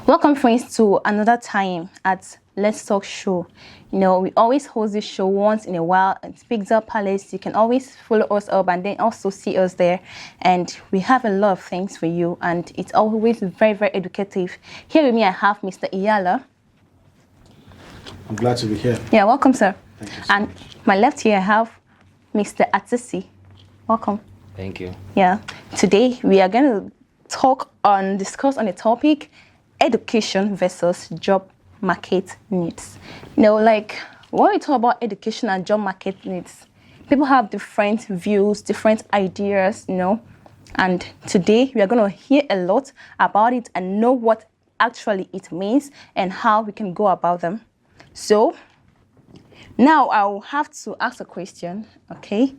Welcome, friends, to another time at Let's Talk Show. You know, we always host this show once in a while at Pixel Palace. You can always follow us up and then also see us there. And we have a lot of things for you, and it's always very, very educative. Here with me, I have Mr. IYALLA. I'm glad to be here. Yeah, welcome, sir. Thank you so And much. my left here, I have Mr. Atisi. Welcome. Thank you. Yeah. Today, we are going to discuss on the topic education versus job market needs. You know, like when we talk about education and job market needs, people have different views, different ideas, you know. And today we are going to hear a lot about it and know what actually it means and how we can go about them. So now I'll have to ask a question, okay?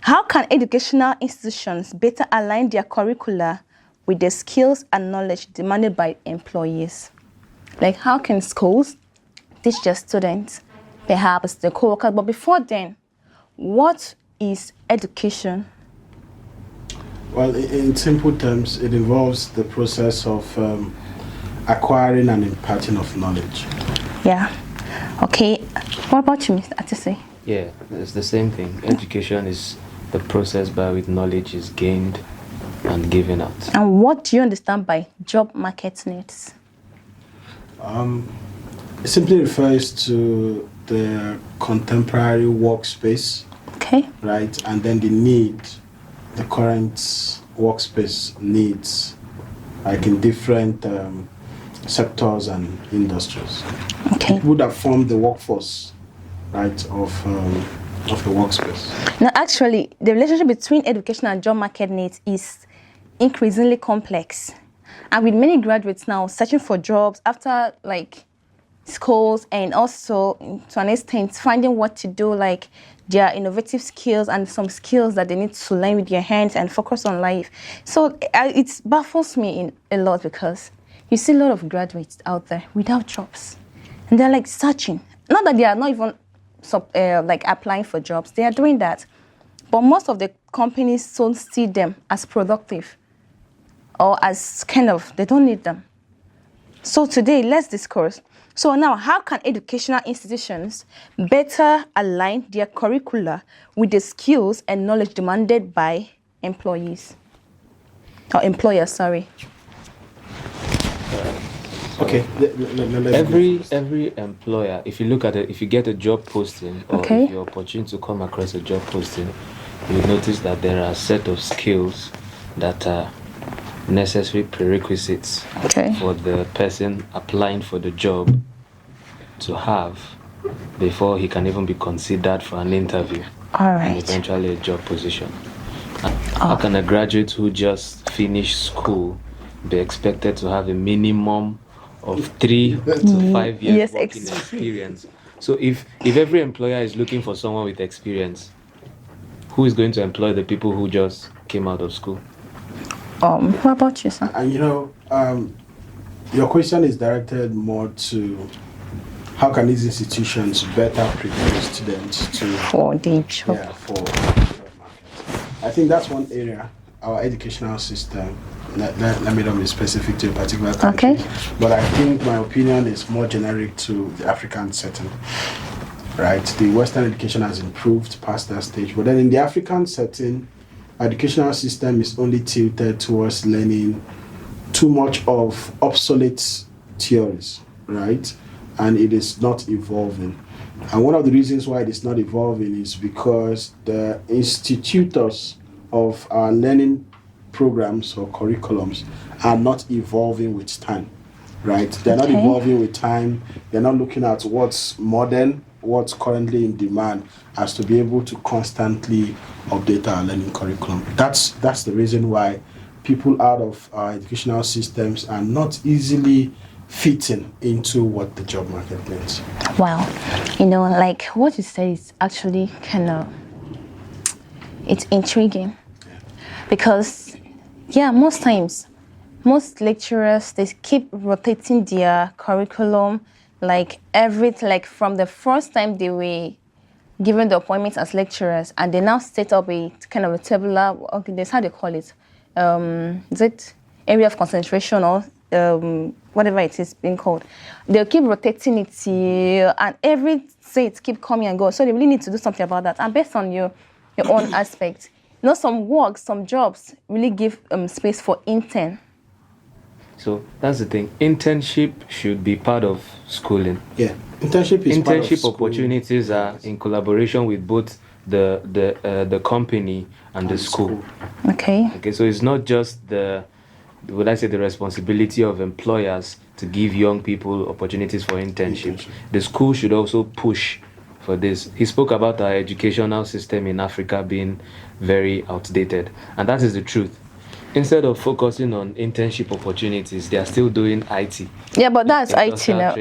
How can educational institutions better align their curricula with the skills and knowledge demanded by employees? Like, how can schools teach their students, perhaps the co-workers? But before then, what is education? Well, in simple terms, it involves the process of acquiring and imparting of knowledge. Yeah. Okay. What about you, Mr. Atisi? Yeah, it's the same thing. Education is the process by which knowledge is gained and given out. And what do you understand by job market needs? It simply refers to the contemporary workspace, Okay. right? And then the current workspace needs, like in different sectors and industries. Okay. It would have formed the workforce, right, of the workspace. Now, actually, the relationship between education and job market needs is increasingly complex. And with many graduates now searching for jobs after like schools and also to an extent finding what to do, like their innovative skills and some skills that they need to learn with their hands and focus on life. So it baffles me in a lot because you see a lot of graduates out there without jobs. And they're like searching. Not that they are not even like applying for jobs. They are doing that. But most of the companies don't see them as productive or as they don't need them. So today, let's discuss. So now, how can educational institutions better align their curricula with the skills and knowledge demanded by employees? Or employers, sorry. Okay. Every employer, if you look at it, if you get a job posting or Okay. if you're opportunity to come across a job posting, you notice that there are a set of skills that are necessary prerequisites Okay. for the person applying for the job to have before he can even be considered for an interview All and right. eventually a job position. How can a graduate who just finished school be expected to have a minimum of 3 to 5 years Yes, working experience? So if every employer is looking for someone with experience, who is going to employ the people who just came out of school? What about you, sir? And your question is directed more to how can these institutions better prepare students For the job. for the job market. I think that's one area, our educational system. Let me not be specific to a particular country. Okay. But I think my opinion is more generic to the African setting. Right? The Western education has improved past that stage. But then in the African setting, educational system is only tilted towards learning too much of obsolete theories, right? And it is not evolving. And one of the reasons why it is not evolving is because the institutors of our learning programs or curriculums are not evolving with time, right? They're not Okay. evolving with time. They're not looking at what's modern, what's currently in demand, as to be able to constantly update our learning curriculum. That's the reason why people out of our educational systems are not easily fitting into what the job market needs. Wow. You know, like what you say is actually it's intriguing. Because, yeah, most times, most lecturers, they keep rotating their curriculum like from the first time they were given the appointments as lecturers, and they now set up a kind of a tabular, okay, that's how they call it. Is it area of concentration or whatever it is being called, they'll keep rotating it here, and every say it keep coming and go. So they really need to do something about that. And based on your own aspect, some work, some jobs really give space for intern. So that's the thing. Internship should be part of schooling. Yeah, internship is part of Internship opportunities are in collaboration with both the company and the school. Okay. Okay, so it's not just the responsibility of employers to give young people opportunities for internship. The school should also push for this. He spoke about our educational system in Africa being very outdated, and that is the truth. Instead of focusing on internship opportunities, they are still doing IT. Yeah, but that's IT now.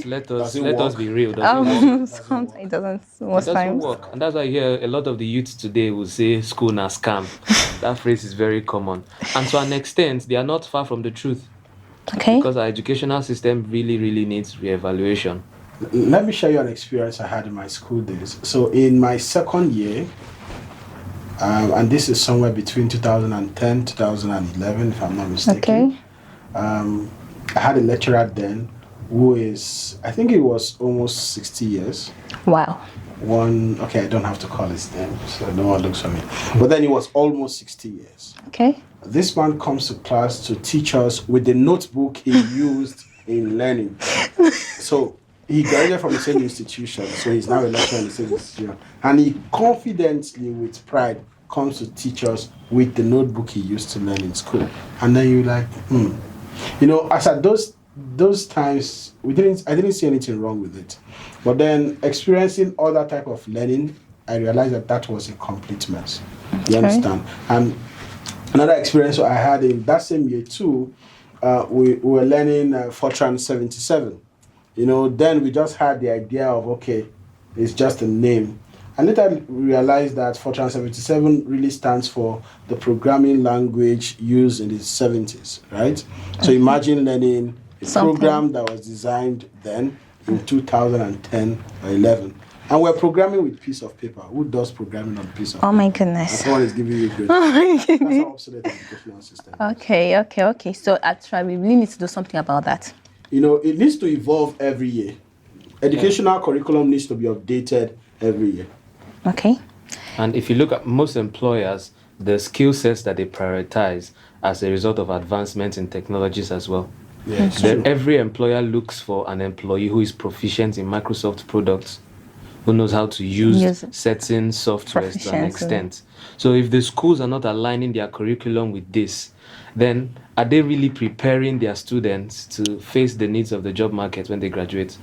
let us be real. Sometimes it doesn't. Most It doesn't times. work, and that's why I hear a lot of the youth today will say "school na scam." That phrase is very common, and to an extent, they are not far from the truth. Okay. Because our educational system really, really needs reevaluation. Let me share you an experience I had in my school days. So in my second year, and this is somewhere between 2010, 2011, if I'm not mistaken. Okay. I had a lecturer then who is, I think he was almost 60 years. Wow. I don't have to call his name, so no one looks for me. But then he was almost 60 years. Okay. This man comes to class to teach us with the notebook he used in learning. So he graduated from the same institution, so he's now a lecturer in the same institution. And he confidently, with pride, comes to teach us with the notebook he used to learn in school. And then you're like, as at those times, I didn't see anything wrong with it. But then experiencing other type of learning, I realized that was a complete mess. You understand? And another experience I had in that same year too, we were learning Fortran 77. Then we just had the idea of, okay, it's just a name. And later realized that Fortran 77 really stands for the programming language used in the 70s, right? So imagine learning a program that was designed then in 2010 or 11. And we're programming with piece of paper. Who does programming on a piece of paper? Oh my goodness. Someone is giving you grades. Oh my goodness. That's how obsolete the educational system is. Okay. So actually, we really need to do something about that. It needs to evolve every year. Educational curriculum needs to be updated every year. Okay. And if you look at most employers, the skill sets that they prioritize as a result of advancements in technologies as well. Yes. Every employer looks for an employee who is proficient in Microsoft products, who knows how to use certain softwares to an extent. So if the schools are not aligning their curriculum with this, then are they really preparing their students to face the needs of the job market when they graduate?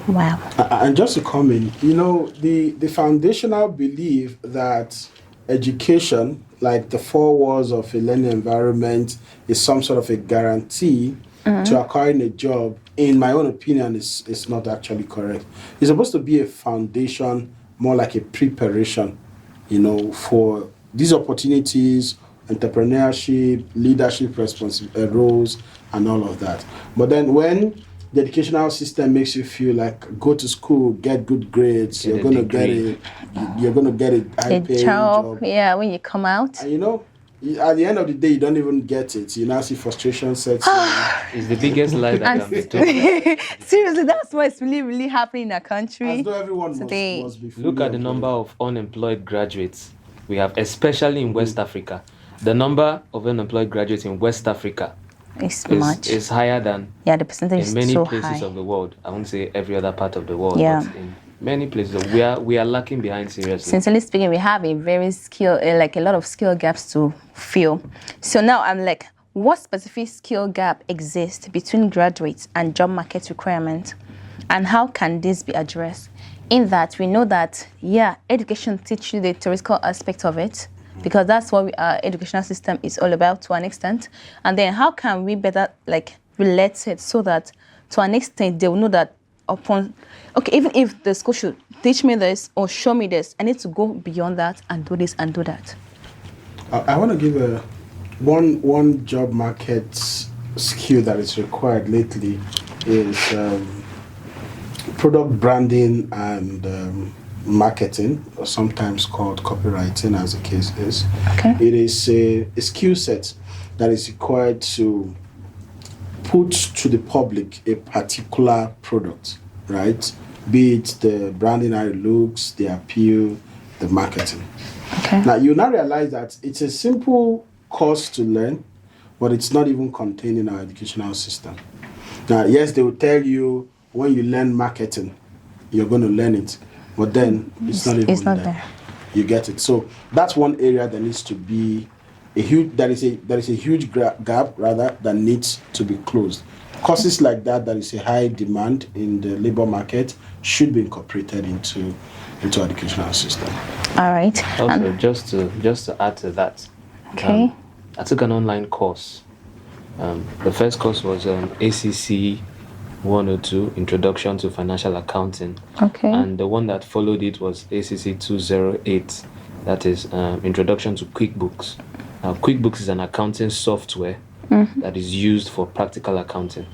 Wow. And just to come in, the foundational belief that education, like the four walls of a learning environment, is some sort of a guarantee to acquiring a job, in my own opinion, is not actually correct. It's supposed to be a foundation, more like a preparation, for these opportunities, entrepreneurship, leadership roles, and all of that. But then when the educational system makes you feel like go to school, get good grades, you're gonna get a high-paying job. Yeah, when you come out. And at the end of the day, you don't even get it. You now see frustration sets in. It's the biggest lie that can be told. Seriously, that's what's really, really happening in our country. As though everyone today. must be fully Look at the number of unemployed graduates we have, especially in West Africa. The number of unemployed graduates in West Africa is higher than the percentage in many is so places high. of the world. I won't say every other part of the world, Yeah. but in many places we are lacking behind seriously. Sincerely speaking, we have a very a lot of skill gaps to fill. So now I'm like, what specific skill gap exists between graduates and job market requirements, and how can this be addressed? In that we know that education teaches you the theoretical aspect of it, because that's what our educational system is all about to an extent. And then how can we better relate it so that to an extent they will know that even if the school should teach me this or show me this, I need to go beyond that and do this and do that. I want to give one job market skill that is required lately is product branding and marketing, or sometimes called copywriting, as the case is. Okay. It is a skill set that is required to put to the public a particular product, right? Be it the branding, how it looks, the appeal, the marketing. Okay. Now, you now realize that it's a simple course to learn, but it's not even contained in our educational system. Now, yes, they will tell you when you learn marketing, you're going to learn it, but then it's not even there. You get it. So that's one area that needs to be a huge. There is a huge gap rather that needs to be closed. Courses like that is a high demand in the labor market should be incorporated into educational system. All right. Also, just to add to that, okay. I took an online course. The first course was ACC 102, Introduction to Financial Accounting. Okay. And the one that followed it was ACC 208, that is Introduction to QuickBooks. Now, QuickBooks is an accounting software that is used for practical accounting.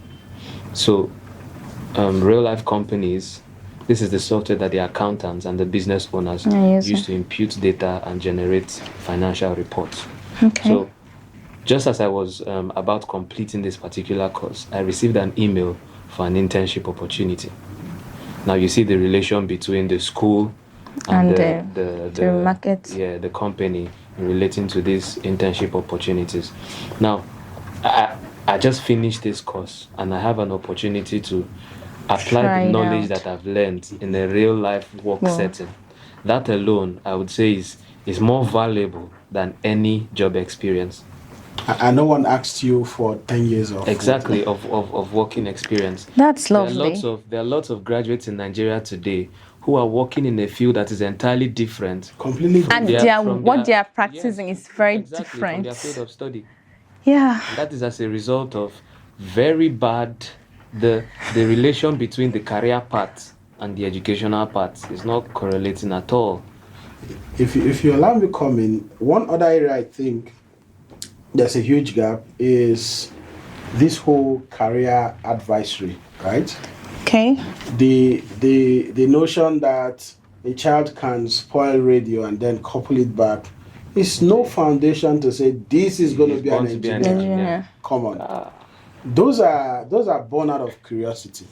So, real life companies, this is the software that the accountants and the business owners use to impute data and generate financial reports. Okay. So, just as I was about completing this particular course, I received an email for an internship opportunity. Now you see the relation between the school and the market. Yeah, the company relating to these internship opportunities. Now, I just finished this course and I have an opportunity to apply the knowledge that I've learned in a real life work setting. That alone, I would say, is more valuable than any job experience. And no one asked you for 10 years of working experience. That's lovely. There are lots of graduates in Nigeria today who are working in a field that is entirely different. Completely different. And what they are practicing is very different from their field of study. Yeah. And that is as a result of very bad the relation between the career part and the educational part is not correlating at all. If you allow me to come in, one other area I think there's a huge gap is this whole career advisory, right? Okay. The notion that a child can spoil radio and then couple it back is no foundation to say this is going to be an engineer. Come on. Those are born out of curiosity.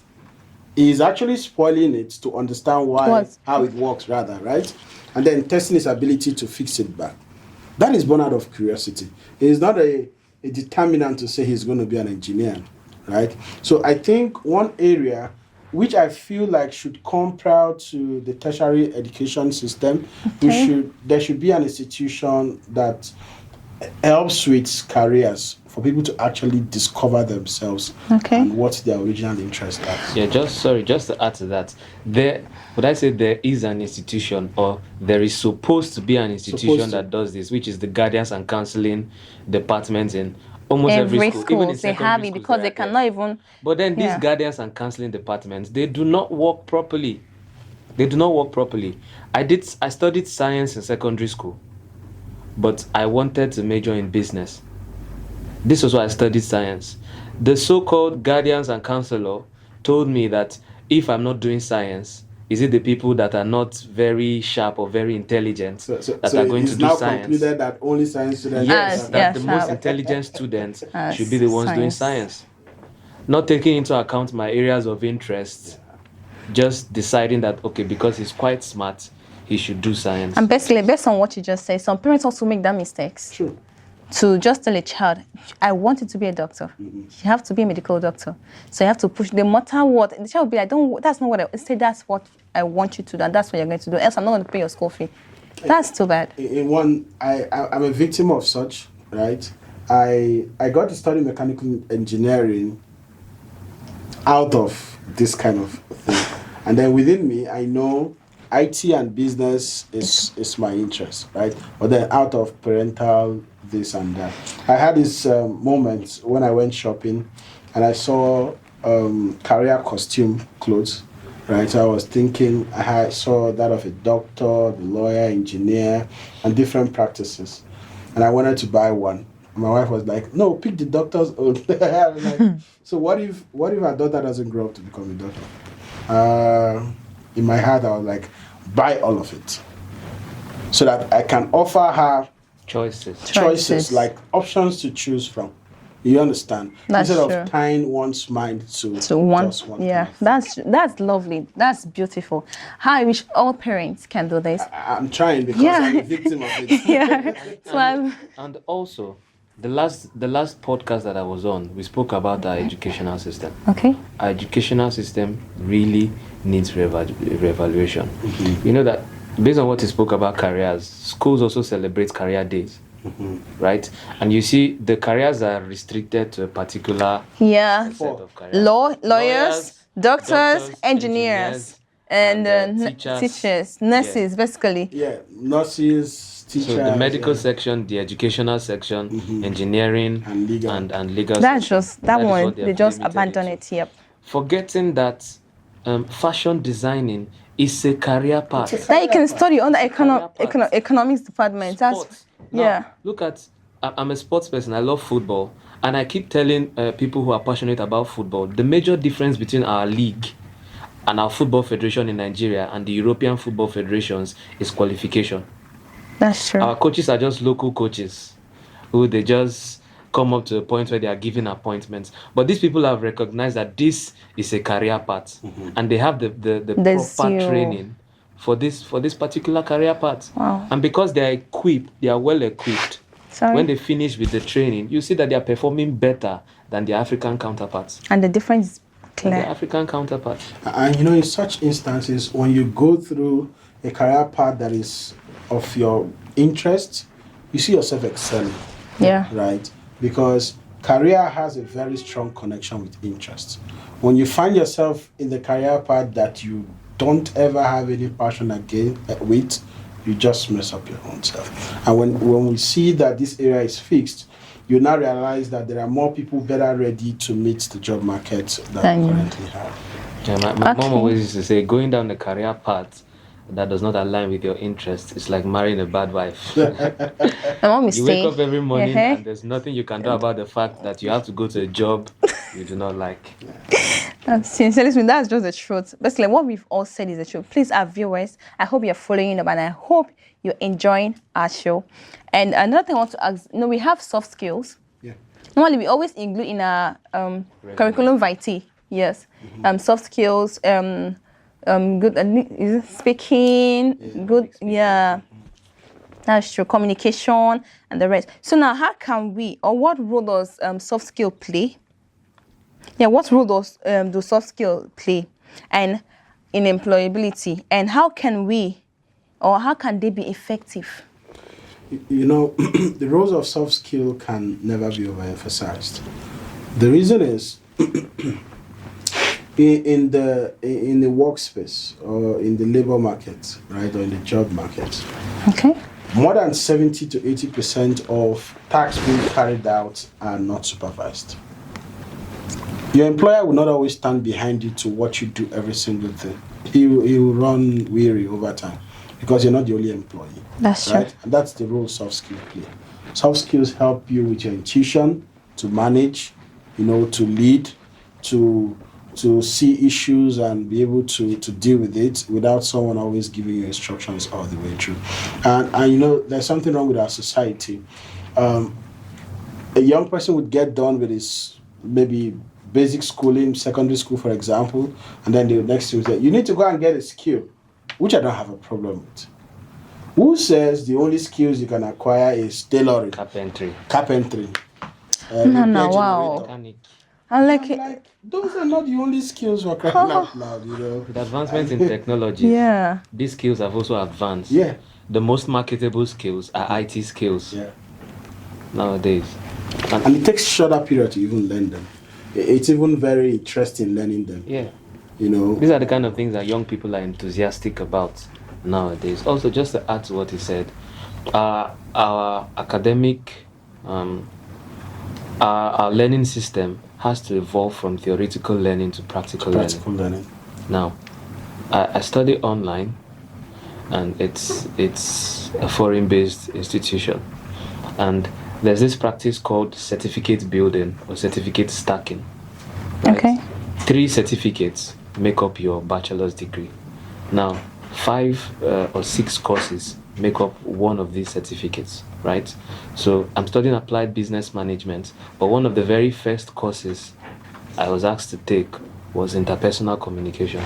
He's actually spoiling it to understand how it works rather, right? And then testing his ability to fix it back. That is born out of curiosity. It is not a determinant to say he's going to be an engineer, right? So I think one area which I feel like should come prior to the tertiary education system, there should be an institution that helps with careers for people to actually discover themselves and what their original interest is. Yeah, just to add to that, there is an institution, or there is supposed to be an institution that does this, which is the guidance and counseling department in almost every school. Even in they have it because they cannot even. But then these guidance and counseling departments, they do not work properly. I studied science in secondary school, but I wanted to major in business. This was why I studied science. The so-called guardians and counselor told me that if I'm not doing science, is it the people that are not very sharp or very intelligent that are going to do science? It's now concluded that only science students... Yes, that the most intelligent students should be the ones doing science. Not taking into account my areas of interest, just deciding that, okay, because he's quite smart, he should do science. And basically, based on what you just said, some parents also make that mistakes. Sure. To just tell a child, I want you to be a doctor. You have to be a medical doctor. So you have to push, no matter what. The child will be like, that's not what I say, that's what I want you to do, and that's what you're going to do. Else I'm not going to pay your school fee. That's too bad. I'm a victim of such, right? I got to study mechanical engineering out of this kind of thing. And then within me, I know IT and business is my interest, right? But then out of parental this and that. I had this moment when I went shopping and I saw career costume clothes, right? So I was thinking, I saw that of a doctor, the lawyer, engineer, and different practices. And I wanted to buy one. And my wife was like, no, pick the doctor's own. So what if our daughter doesn't grow up to become a doctor? In my heart, I was like, buy all of it. So that I can offer her choices, like options to choose from. You understand? That's Instead true. of tying one's mind to one, just one. yeah, that's lovely. That's beautiful. How I wish all parents can do this. I'm trying because Yeah. I'm a victim of it. Yeah. So And also, the last podcast that I was on, we spoke about our educational system. okay. Our educational system really needs reevaluation. You know that based on what you spoke about careers, schools also celebrate career days, right? And you see the careers are restricted to a particular Yeah. set of careers. Lawyers, doctors, engineers, and teachers, nurses, basically. Yeah, nurses, teachers. So the medical section, the educational section, engineering, And legal. and legal. That's section. just that is one. what They have just limited abandon it to. it. Yep. Forgetting that fashion designing is a career path. That you can study under career path. economics department. That's Sports. Now, yeah. look at, I'm a sports person. I love football. And I keep telling people who are passionate about football, the major difference between our league and our football federation in Nigeria and the European football federations is qualification. That's true. Our coaches are just local coaches who they just come up to a point where they are giving appointments. But these people have recognized that this is a career path, and they have the proper training for this particular career path. Wow. And because they are equipped, they are well equipped. Sorry. When they finish with the training, you see that they are performing better than their African counterparts. And the difference is Their clear. African counterparts. And in such instances, when you go through a career path that is of your interest, you see yourself excelling. Yeah. Right? Because career has a very strong connection with interest. When you find yourself in the career path that you don't ever have any passion with, you just mess up your own self. And when we see that this area is fixed, you now realize that there are more people better ready to meet the job market than we currently have. Yeah, my mom always used to say, going down the career path that does not align with your interest is like marrying a bad wife. My mom is You saying, wake up every morning uh-huh. and there's nothing you can do about the fact that you have to go to a job you do not like. Sincerely speaking, that's just the truth. Basically, what we've all said is the truth. Please, our viewers, I hope you're following up and I hope you're enjoying our show. And another thing I want to ask, we have soft skills. Yeah. Normally, we always include in our curriculum vitae. Yes. Soft skills, good is it speaking, good, yeah. That's true. Communication and the rest. So now, how can we, or what role does soft skill play? Yeah, what role does do soft skill play, and in employability, and how can we, or how can they be effective? The roles of soft skill can never be overemphasized. The reason is in the workspace or in the labor market, right, or in the job market. Okay. More than 70 to 80% of tasks being carried out are not supervised. Your employer will not always stand behind you to watch you do every single thing. He will run weary over time because you're not the only employee. That's right? true. And that's the role soft skills play. Soft skills help you with your intuition, to manage, to lead, to see issues and be able to deal with it without someone always giving you instructions all the way through. And there's something wrong with our society. A young person would get done with his maybe basic schooling, secondary school, for example, and then the next thing is that you need to go and get a skill, which I don't have a problem with. Who says the only skills you can acquire is tailoring? Carpentry. No, wow. Mechanic. I'm like, those are not the only skills we're crying out loud, With advancements in technology, yeah. these skills have also advanced. Yeah. The most marketable skills are IT skills Yeah. nowadays. And it takes a shorter period to even learn them. It's even very interesting learning them. Yeah. These These are the kind of things that young people are enthusiastic about nowadays. Also, just to add to what he said, our academic, our learning system has to evolve from theoretical learning to practical learning. Now, I study online, and it's a foreign-based institution, and there's this practice called certificate building or certificate stacking. Right? Okay. 3 certificates make up your bachelor's degree. Now, 5 or 6 courses make up one of these certificates, right? So I'm studying applied business management, but one of the very first courses I was asked to take was interpersonal communication.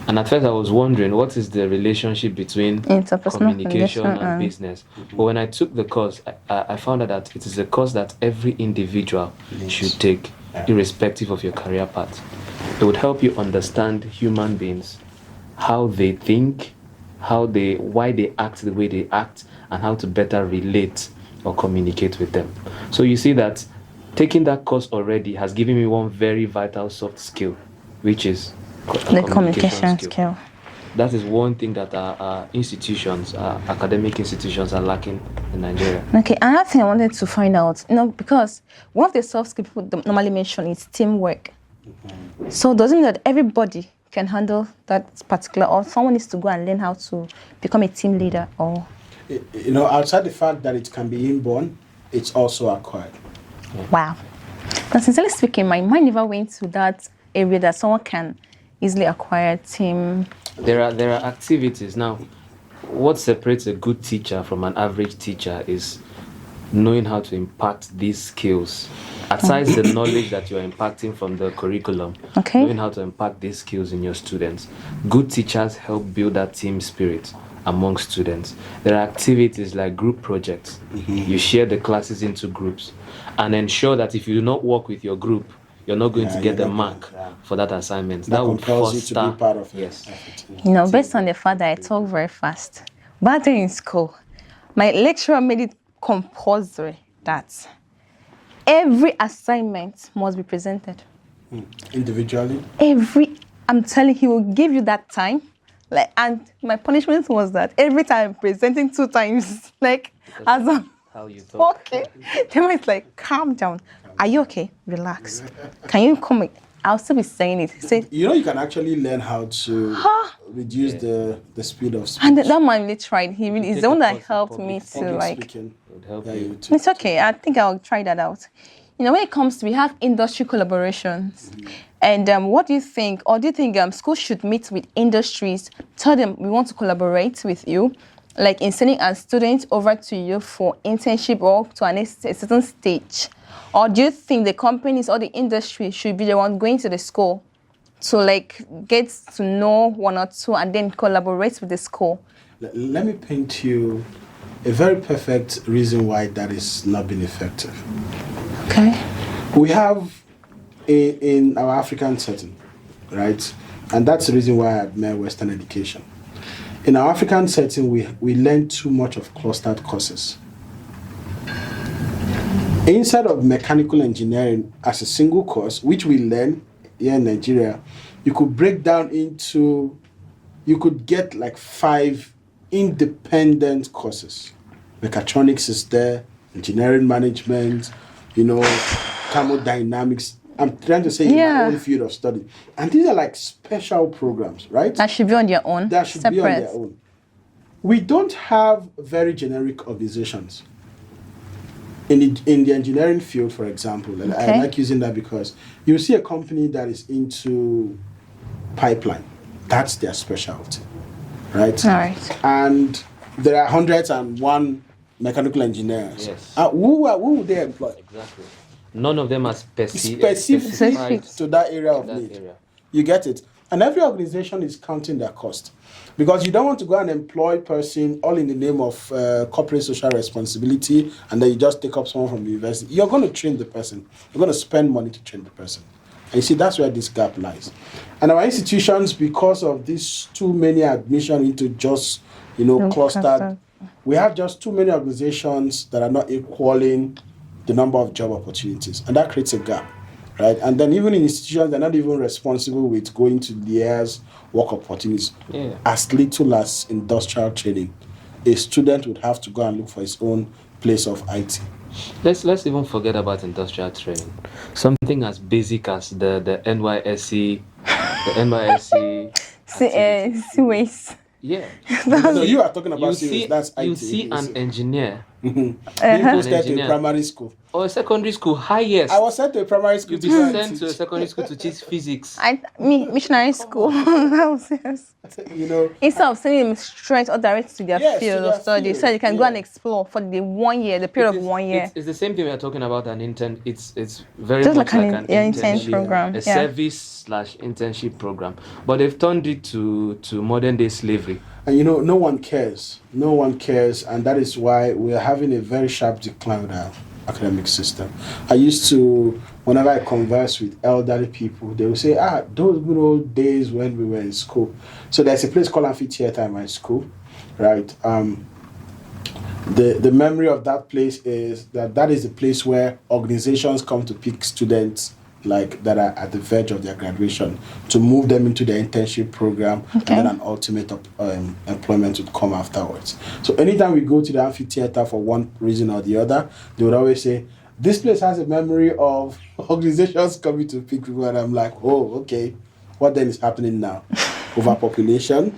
And at first I was wondering, what is the relationship between communication and business? But when I took the course, I found out that it is a course that every individual should take, irrespective of your career path. It would help you understand human beings, how they think, why they act the way they act, and how to better relate or communicate with them. So you see that taking that course already has given me one very vital soft skill, which is the communication skill. That is one thing that our institutions, our academic institutions, are lacking in Nigeria. Okay, another thing I wanted to find out, because one of the soft skills people normally mention is teamwork. So does it mean that everybody can handle that particular, or someone needs to go and learn how to become a team leader? Or outside the fact that it can be inborn, it's also acquired. Wow. But sincerely speaking, my mind never went to that area that someone can easily acquire team. There are activities. Now, what separates a good teacher from an average teacher is knowing how to impart these skills. Aside the knowledge that you're impacting from the curriculum, knowing how to impart these skills in your students. Good teachers help build that team spirit among students. There are activities like group projects. You share the classes into groups and ensure that if you do not work with your group, you're not going to get the mark for that assignment. That would foster you to be part of it. Yes. Based on the fact that I talk very fast, back then in school, my lecturer made it compulsory that every assignment must be presented. Individually? I'm telling you, he will give you that time. And my punishment was that every time I'm presenting 2 times, as I'm how you talk. Okay. Then it's like, calm down. Are you okay? Relax. Can you come? I'll still be saying it. Say, you can actually learn how to reduce the speed of speech. And that man really tried. He really is the one that helped me to It's okay. I think I'll try that out. When it comes to, we have industry collaborations. And what do you think? Or do you think schools should meet with industries, tell them we want to collaborate with you, like in sending a student over to you for internship or to a certain stage? Or do you think the companies or the industry should be the one going to the school to get to know 1 or 2 and then collaborate with the school? Let me paint you a very perfect reason why that is not been effective. Okay. We have in our African setting, right? And that's the reason why I admire Western education. In our African setting, we learn too much of clustered courses. Instead of mechanical engineering as a single course, which we learn here in Nigeria, you could break down into, you could get 5 independent courses. Mechatronics is there, engineering management, thermodynamics. I'm trying to say in my own field of study. And these are special programs, right? That should be on their own. That should be on their own. We don't have very generic organizations. In the engineering field, for example, and I like using that because you see a company that is into pipeline. That's their specialty, right? All right. And there are 101 mechanical engineers. Yes. Who would they employ? Exactly. None of them are specific to that area of need. You get it? And every organization is counting their cost. Because you don't want to go and employ a person all in the name of corporate social responsibility and then you just take up someone from the university. You're going to train the person. You're going to spend money to train the person. And you see, that's where this gap lies. And our institutions, because of this too many admission into just, clustered, we have just too many organizations that are not equaling the number of job opportunities. And that creates a gap. Right, and then even in institutions, they're not even responsible with going to Liège work opportunities. As little as industrial training, a student would have to go and look for his own place of IT. Let's even forget about industrial training. Something as basic as the NYSC, CWAs. Yeah. So you are talking about CWAs. That's IT. You see an engineer. Being posted to primary school. or a secondary school, highest. I was sent to a primary school. You'll be sent to a secondary school to teach physics. Missionary school. That was yes. You know, Instead of sending them straight or direct to their Yes, to field their of study, so field, you can go and explore for the 1 year, the period of 1 year. It's the same thing we are talking about an intern. It's very Just much like like an an intern internship, program. a Yeah. service/internship program. But they've turned it to modern day slavery. and you know, no one cares. No one cares, and that is why we are having a very sharp decline with our academic system. I used to, whenever I converse with elderly people, they will say, those good old days when we were in school. So there's a place called Amphitheater in my school, right? The memory of that place is that is the place where organizations come to pick students like that are at the verge of their graduation to move them into their internship program, and then an ultimate employment would come afterwards. So anytime we go to the amphitheater for one reason or the other, they would always say, this place has a memory of organizations coming to pick people, and I'm like, oh, okay, what then is happening now? Overpopulation,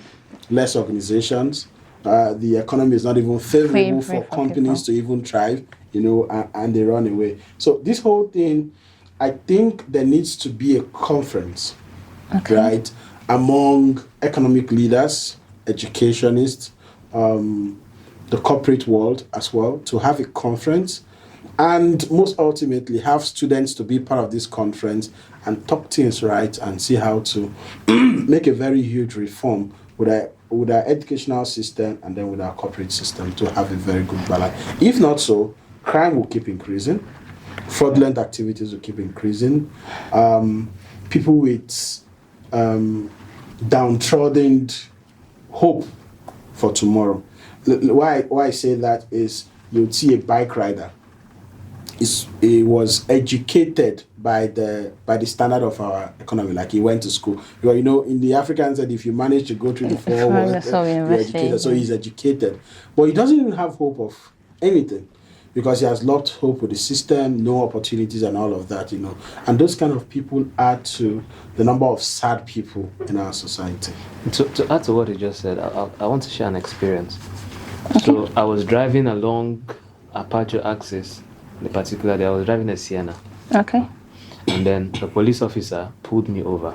less organizations, the economy is not even favorable for companies to even thrive, you know, and they run away. So this whole thing, I think there needs to be a conference, right, among economic leaders, educationists, the corporate world as well, to have a conference, and most ultimately have students to be part of this conference and talk things right and see how to make a very huge reform with our educational system and then with our corporate system to have a very good balance. If not so, crime will keep increasing. Fraudulent activities will keep increasing. People with downtrodden hope for tomorrow. Why I say that is you'll see a bike rider. He was educated by the standard of our economy, like he went to school. Because, you know, in the African side, if you manage to go through the 4 words, you're educated. So he's educated. But he doesn't even have hope of anything, because he has lost hope with the system, no opportunities and all of that, you know. And those kind of people add to the number of sad people in our society. To add to what you just said, I want to share an experience. So I was driving along Apache Axis, in particular day, I was driving a Sienna. Okay. And then the police officer pulled me over.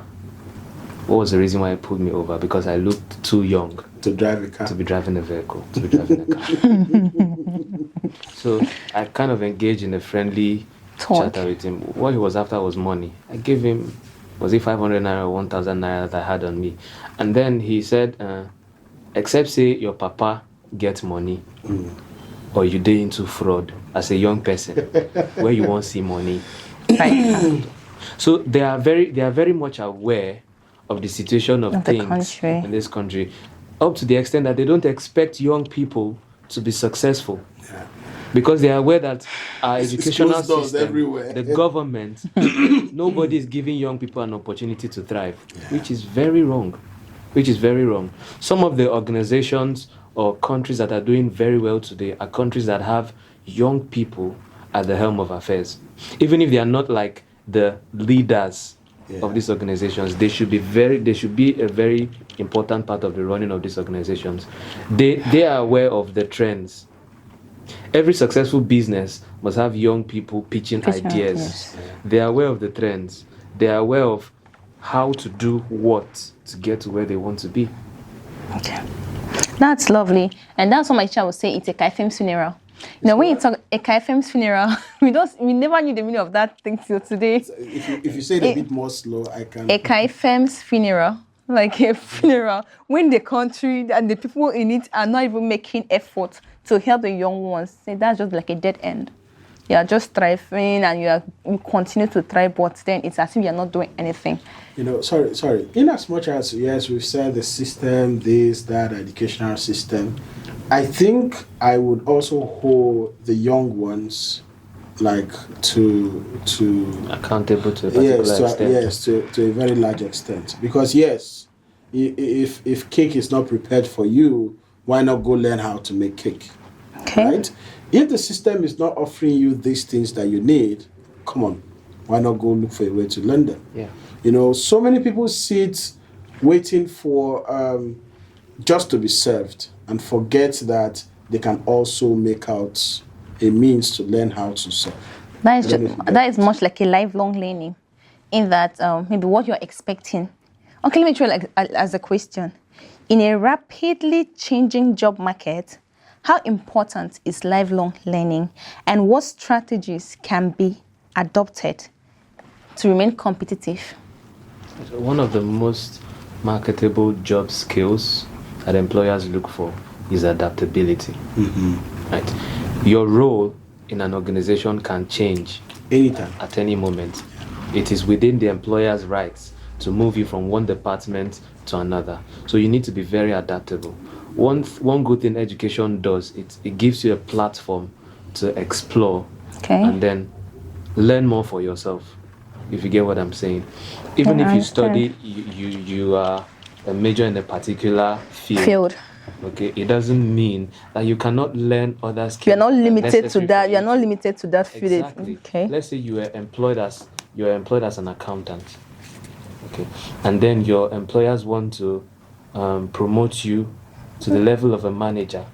What was the reason why he pulled me over? Because I looked too young to drive a car, to be driving a vehicle, to be driving a car. So I kind of engaged in a friendly chatter with him. What he was after was money. I gave him, was it 500 naira or 1,000 naira that I had on me? And then he said, except say your papa gets money, or you dey into fraud as a young person, where you won't see money. Right. So they are very much aware of the situation of things in this country, up to the extent that they don't expect young people to be successful. Yeah. Because they are aware that our educational system, everywhere. The government, nobody is giving young people an opportunity to thrive, which is very wrong. Some of the organizations or countries that are doing very well today are countries that have young people at the helm of affairs. Even if they are not like the leaders of these organizations, they should be a very important part of the running of these organizations. They are aware of the trends. Every successful business must have young people pitching ideas. They are aware of the trends. They are aware of how to do what to get to where they want to be. Okay. That's lovely. And that's what my teacher would say, it's a KFM's funeral. You know, when you talk a KFM's funeral, we never knew the meaning of that thing till today. So if you say it a bit more slow, I can. A KFM's funeral, like a funeral, when the country and the people in it are not even making effort to help the young ones, say that's just like a dead end. You are just thriving and you continue to thrive, but then it's as if you're not doing anything. You know, sorry. In as much as, yes, we've said the system, this, that, educational system, I think I would also hold the young ones like to accountable to a particular extent. Yes, to a very large extent. Because yes, if cake is not prepared for you, why not go learn how to make cake? Okay. Right? If the system is not offering you these things that you need, come on, why not go look for a way to learn them? Yeah. You know, so many people sit waiting for just to be served and forget that they can also make out a means to learn how to serve. That is much like a lifelong learning, in that maybe what you're expecting. Okay, let me try as a question. In a rapidly changing job market, how important is lifelong learning, and what strategies can be adopted to remain competitive? One of the most marketable job skills that employers look for is adaptability. Right? Your role in an organization can change anytime, at any moment. It is within the employer's rights to move you from one department to another. So you need to be very adaptable. One good thing education does, it gives you a platform to explore and then learn more for yourself, if you get what I'm saying. Even if you study, you are a major in a particular field. Okay, it doesn't mean that you cannot learn other skills. You're not limited to that. You're not limited to that field. Exactly. Okay. Let's say you are employed as an accountant. Okay, and then your employers want to promote you to the level of a manager,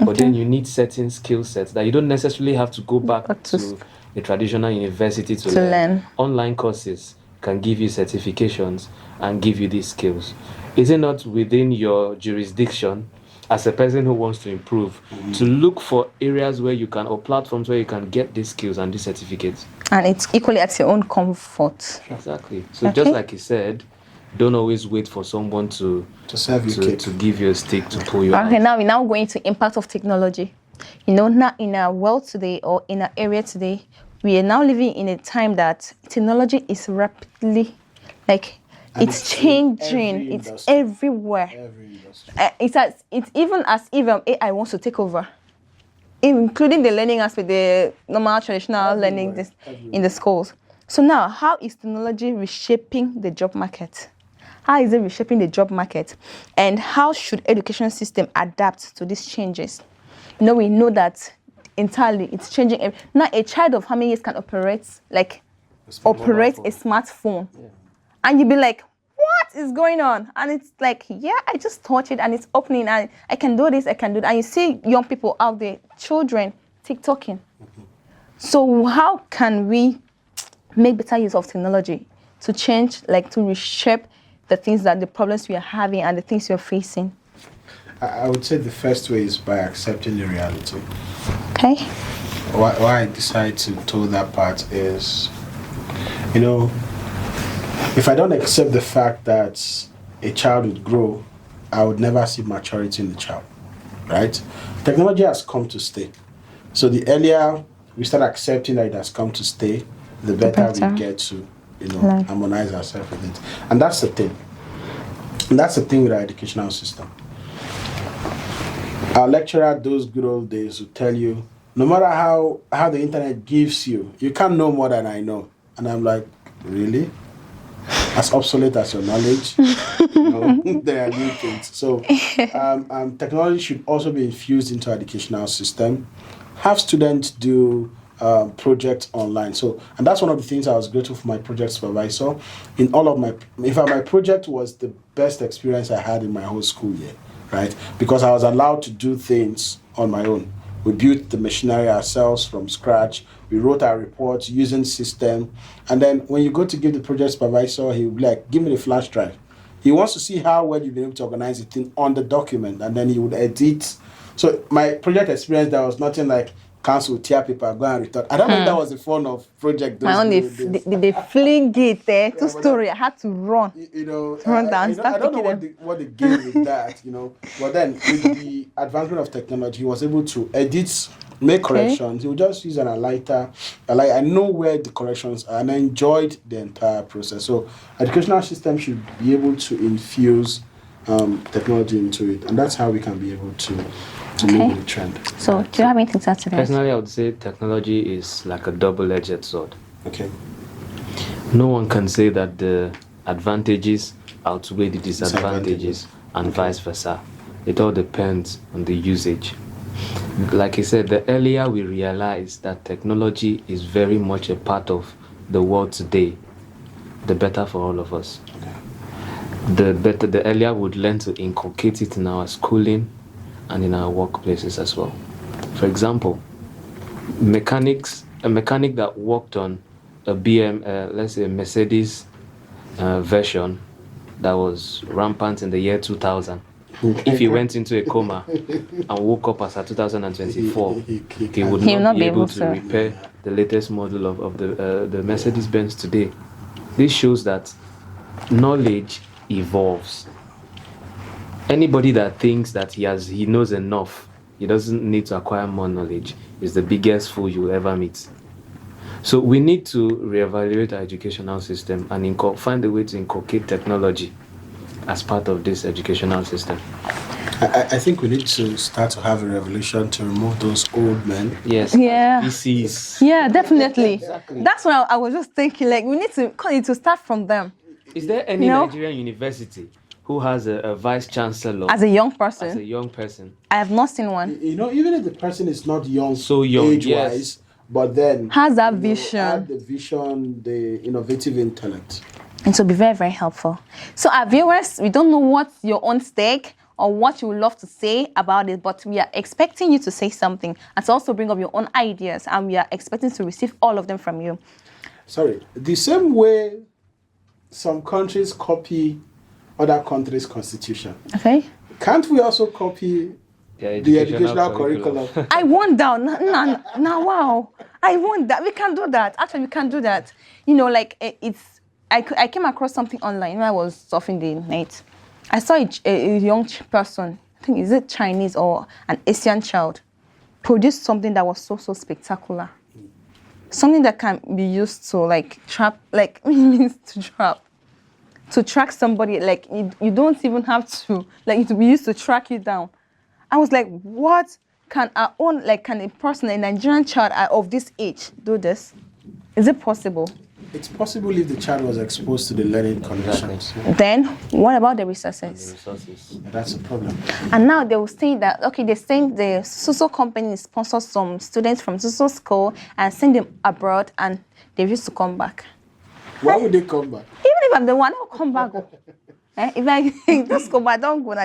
but then you need certain skill sets that you don't necessarily have to go back to a traditional university to learn. Online courses can give you certifications and give you these skills. Is it not within your jurisdiction as a person who wants to improve to look for areas where you can, or platforms where you can get these skills and these certificates? And it's equally at your own comfort. Exactly. So just like he said, don't always wait for someone to serve you to give you a stick to pull you out. Okay, now we're now going to impact of technology. You know, now in our world today, or in our area today, we are now living in a time that technology is rapidly, it's changing. It's everywhere. It's even as if AI wants to take over, including the learning aspect, the normal traditional learning in the schools. So now, how is technology reshaping the job market? How is it reshaping the job market? And how should education system adapt to these changes? You know, we know that entirely it's changing. Now, a child of how many years can operate a smartphone? Yeah. And you'd be like, what is going on? And it's like, yeah, I just touch it and it's opening and I can do this, I can do that. And you see young people out there, children, TikToking. So how can we make better use of technology to change, to reshape the problems we are having and the things we are facing? I would say the first way is by accepting the reality. Okay. Why I decided to tell that part is, if I don't accept the fact that a child would grow, I would never see maturity in the child, right? Technology has come to stay. So the earlier we start accepting that it has come to stay, the better we get to, harmonize ourselves with it. And that's the thing. And that's the thing with our educational system. Our lecturer, those good old days, would tell you, no matter how the internet gives you, you can't know more than I know. And I'm like, really? As obsolete as your knowledge, there are new things. So technology should also be infused into our educational system. Have students do projects online. And that's one of the things I was grateful for my project supervisor. In all of my project was the best experience I had in my whole school year, right? Because I was allowed to do things on my own. We built the machinery ourselves from scratch. We wrote our reports using system. And then when you go to give the project supervisor, he will be like, give me the flash drive. He wants to see how well you've been able to organize the thing on the document. And then he would edit. So my project experience, there was nothing like cancel, tear paper, go and return. I don't know if that was the fun of project. They fling it to story. I had to run. Run down. I don't know what they gave with that, But then with the advancement of technology, he was able to edit, make corrections. He would just use an highlighter. I know where the corrections are, and I enjoyed the entire process. So educational system should be able to infuse technology into it, and that's how we can be able to move with the trend. So, do you have anything to add to that? Personally, I would say technology is like a double-edged sword. Okay. No one can say that the advantages outweigh the disadvantages and vice versa. It all depends on the usage. Like I said, the earlier we realize that technology is very much a part of the world today, the better for all of us. Okay. The earlier we'd learn to inculcate it in our schooling and in our workplaces as well. For example, mechanics a mechanic that worked on a let's say a Mercedes version that was rampant in the year 2000. If he went into a coma and woke up as at 2024, he would not be able to repair the latest model of the Mercedes-Benz today. This shows that knowledge evolves. Anybody that thinks that he knows enough, he doesn't need to acquire more knowledge, is the biggest fool you'll ever meet. So we need to reevaluate our educational system and find a way to inculcate technology as part of this educational system. I think we need to start to have a revolution to remove those old men. Yes. Yeah. PCs. Yeah, definitely. Exactly. That's what I was just thinking. Like, we need to start from them. Is there any Nigerian university who has a vice chancellor As a young person, I have not seen one. Even if the person is not young, so young, age-wise, yes, but then has that vision, had the vision, the innovative intellect. And so be very, very helpful. So our viewers, we don't know what's your own stake or what you would love to say about it, but we are expecting you to say something and to also bring up your own ideas, and we are expecting to receive all of them from you. Sorry, the same way some countries copy other countries' constitution. Okay. Can't we also copy the educational curriculum? I want that. Now, wow. I want that. We can do that. Actually, we can do that. I came across something online when I was surfing the net. I saw a young person, I think, is it Chinese or an Asian child, produce something that was so spectacular. Something that can be used to trap, means to trap. To track somebody, you don't even have to, it will be used to track you down. I was like, what? Can can a person, a Nigerian child of this age do this? Is it possible? It's possible if the child was exposed to the learning conditions. Then, what about the resources? That's a problem. And now they will say that, they're saying the social company sponsors some students from social school and send them abroad, and they used to come back. Why would they come back? Even if I'm the one, I'll come back. If I just go back, don't go.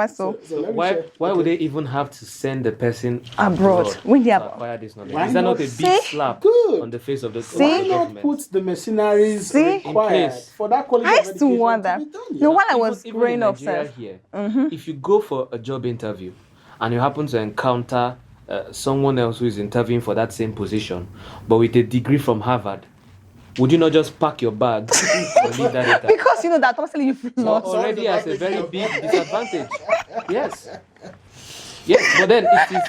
So why would they even have to send the person abroad when they to acquire this knowledge? Is that not a big slap on the face of the Why not put the mercenaries required for that quality I used to wonder. While I was growing up, here, if you go for a job interview and you happen to encounter someone else who is interviewing for that same position, but with a degree from Harvard, would you not just pack your bag and leave that interview? Because that obviously you've lost. Already has a very big disadvantage. Yes, but then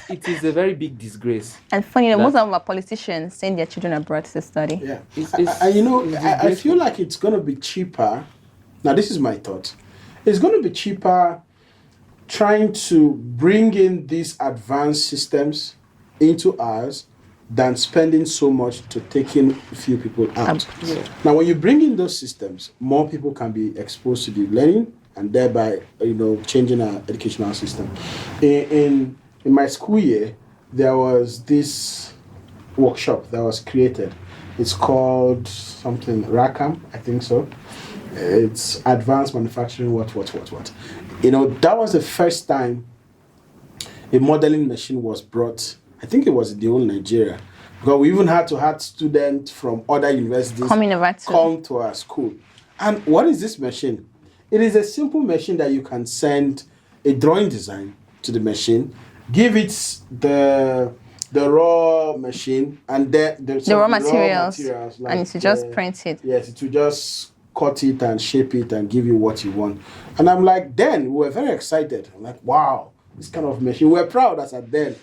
it is a very big disgrace. And funny, most of our politicians send their children abroad to study. Yeah, I feel like it's going to be cheaper. Now, this is my thought. It's going to be cheaper trying to bring in these advanced systems into ours than spending so much to taking a few people out. Now, when you bring in those systems, more people can be exposed to the learning and thereby, changing our educational system. In my school year, there was this workshop that was created. It's called something RACAM, I think so. It's Advanced Manufacturing, what. That was the first time a modeling machine was brought. I think it was in the whole Nigeria. Because we even had to have students from other universities come to our school. And what is this machine? It is a simple machine that you can send a drawing design to the machine, give it the raw machine, and the raw materials and it's just print it. Yes, it will just cut it and shape it and give you what you want. And I'm like, then we were very excited. I'm like, wow. This kind of machine. We're proud as at then.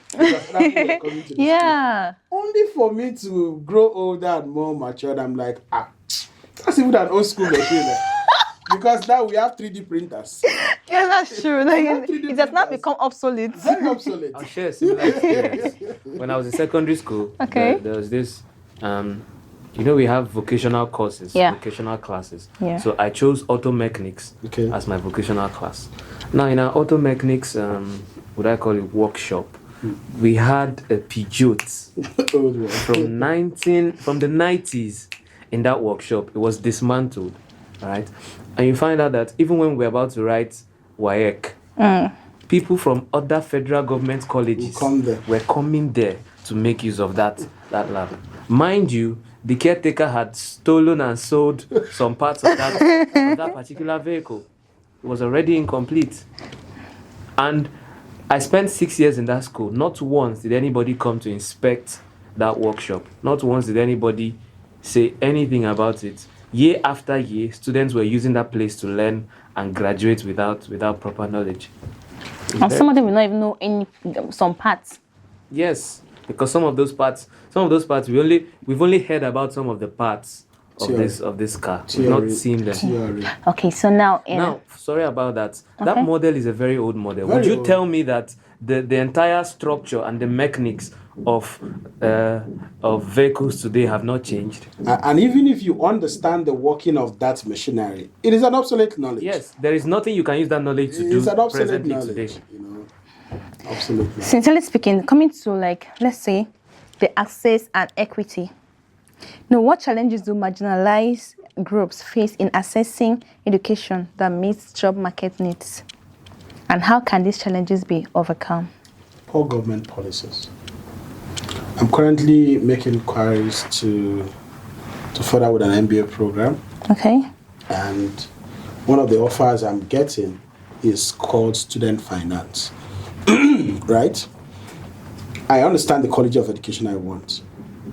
Yeah. Only for me to grow older and more matured, I'm like, that's even an old school machine. Because now we have 3D printers. Yeah, that's true. It does not become obsolete. Very obsolete. I'll share a similar experience. When I was in secondary school, there was this, we have vocational courses, vocational classes. Yeah. So I chose auto mechanics as my vocational class. Now, in our auto mechanics, what I call it, workshop, we had a Peugeot from the 90s in that workshop. It was dismantled, right? And you find out that even when we're about to write WAEC, people from other federal government colleges were coming there to make use of that lab. Mind you, the caretaker had stolen and sold some parts of that particular vehicle. It was already incomplete. And I spent 6 years in that school. Not once did anybody come to inspect that workshop. Not once did anybody say anything about it. Year after year, students were using that place to learn and graduate without proper knowledge. And some of them will not even know some parts. Yes, because some of those parts we've only heard about some of the parts of this car. We've not seen them. Okay, so now sorry about that. That model is a very old model. Would you tell me that the entire structure and the mechanics of vehicles today have not changed? And even if you understand the working of that machinery, it is an obsolete knowledge. Yes, there is nothing you can use that knowledge to do. It's an obsolete presently knowledge. Today. Absolutely. Sincerely speaking, coming to let's say the access and equity. Now, what challenges do marginalized groups face in accessing education that meets job market needs? And how can these challenges be overcome? Poor government policies. I'm currently making inquiries to further with an MBA program. Okay. And one of the offers I'm getting is called student finance. Right? I understand the quality of education I want.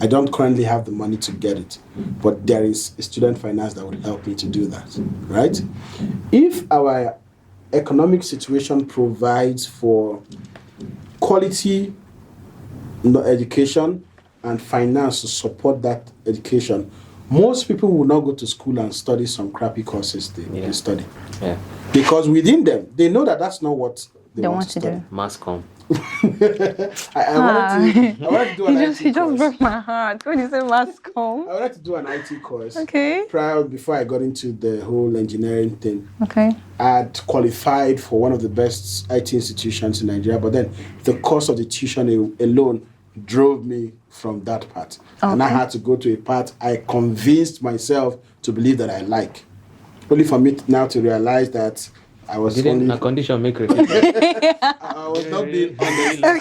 I don't currently have the money to get it, but there is a student finance that would help me to do that, right? If our economic situation provides for quality education and finance to support that education, most people will not go to school and study some crappy courses they study. Yeah. Because within them, they know that that's not what they want to study. do. Mass comm. I wanted to do an IT course. He just broke my heart when you said mass comm. I wanted to do an IT course. Okay. Before I got into the whole engineering thing. Okay. I'd qualified for one of the best IT institutions in Nigeria, but then the cost of the tuition alone drove me from that part. Okay. And I had to go to a part I convinced myself to believe that I like. Only for me now to realize that I was Didn't a condition make repeat? I was not being honest. I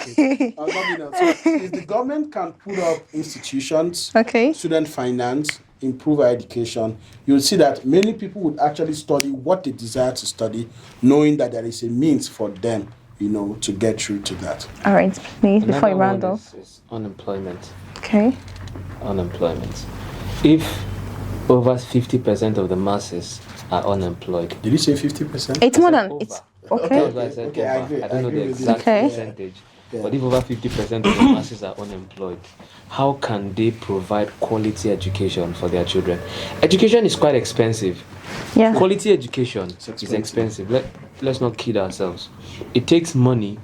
was not being honest. So if the government can put up institutions, student finance, improve our education, you'll see that many people would actually study what they desire to study, knowing that there is a means for them, to get through to that. All right, please, before you round off. Is unemployment. Okay. Unemployment. If over 50% of the masses are unemployed. Did you say 50%? It's more than it's okay. That's why I said over. I don't know the exact percentage. Yeah. But if over 50% of the masses are unemployed, how can they provide quality education for their children? Education is quite expensive. Yeah. Quality education is expensive. Let's not kid ourselves. It takes money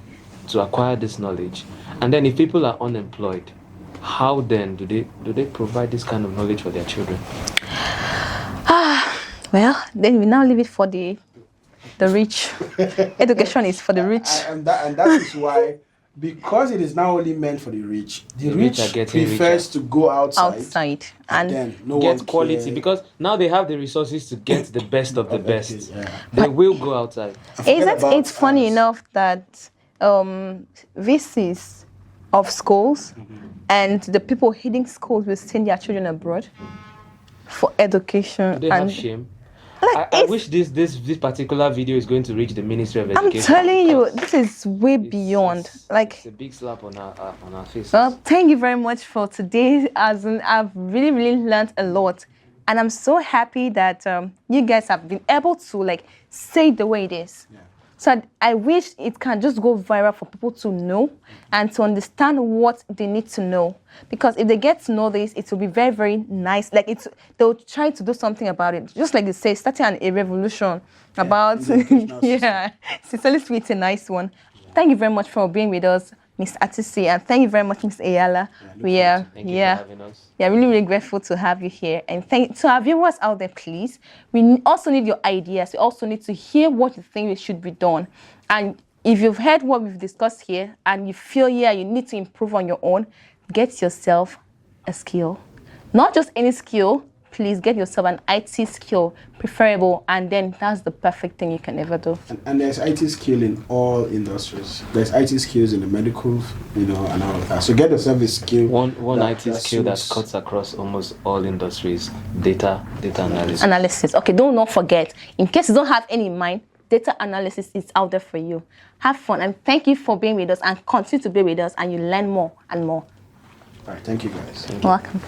to acquire this knowledge. And then if people are unemployed, how then do they provide this kind of knowledge for their children? Well, then we now leave it for the rich. Education is for the rich. And that is why, because it is now only meant for the rich, the rich prefers to go outside and then get quality, because now they have the resources to get the best of the best. They will go outside. It's funny enough that VCs of schools and the people heading schools will send their children abroad for education. They have shame. I wish this particular video is going to reach the Ministry of Education. I'm telling you, this is way beyond. It's a big slap on our faces. Well, thank you very much for today. I've really, really learned a lot. And I'm so happy that you guys have been able to say it the way it is. Yeah. So I wish it can just go viral for people to know and to understand what they need to know. Because if they get to know this, it will be very, very nice. They'll try to do something about it. Just like they say, starting a revolution about, Sincerely Sweet, it's a nice one. Yeah. Thank you very much for being with us, Ms. Atisi, and thank you very much, Ms. IYALLA. Thank you for having us. Yeah, really, really grateful to have you here. And to our viewers out there, please, we also need your ideas. We also need to hear what you think should be done. And if you've heard what we've discussed here and you feel, you need to improve on your own, get yourself a skill. Not just any skill. please get yourself an IT skill, preferable, and then that's the perfect thing you can ever do. And there's IT skill in all industries. There's IT skills in the medical, and all of that. So get yourself a skill. One IT skill that cuts across almost all industries: data analysis. Analysis. Okay, don't not forget. In case you don't have any in mind, data analysis is out there for you. Have fun, and thank you for being with us, and continue to be with us, and you learn more and more. All right, thank you guys. Welcome.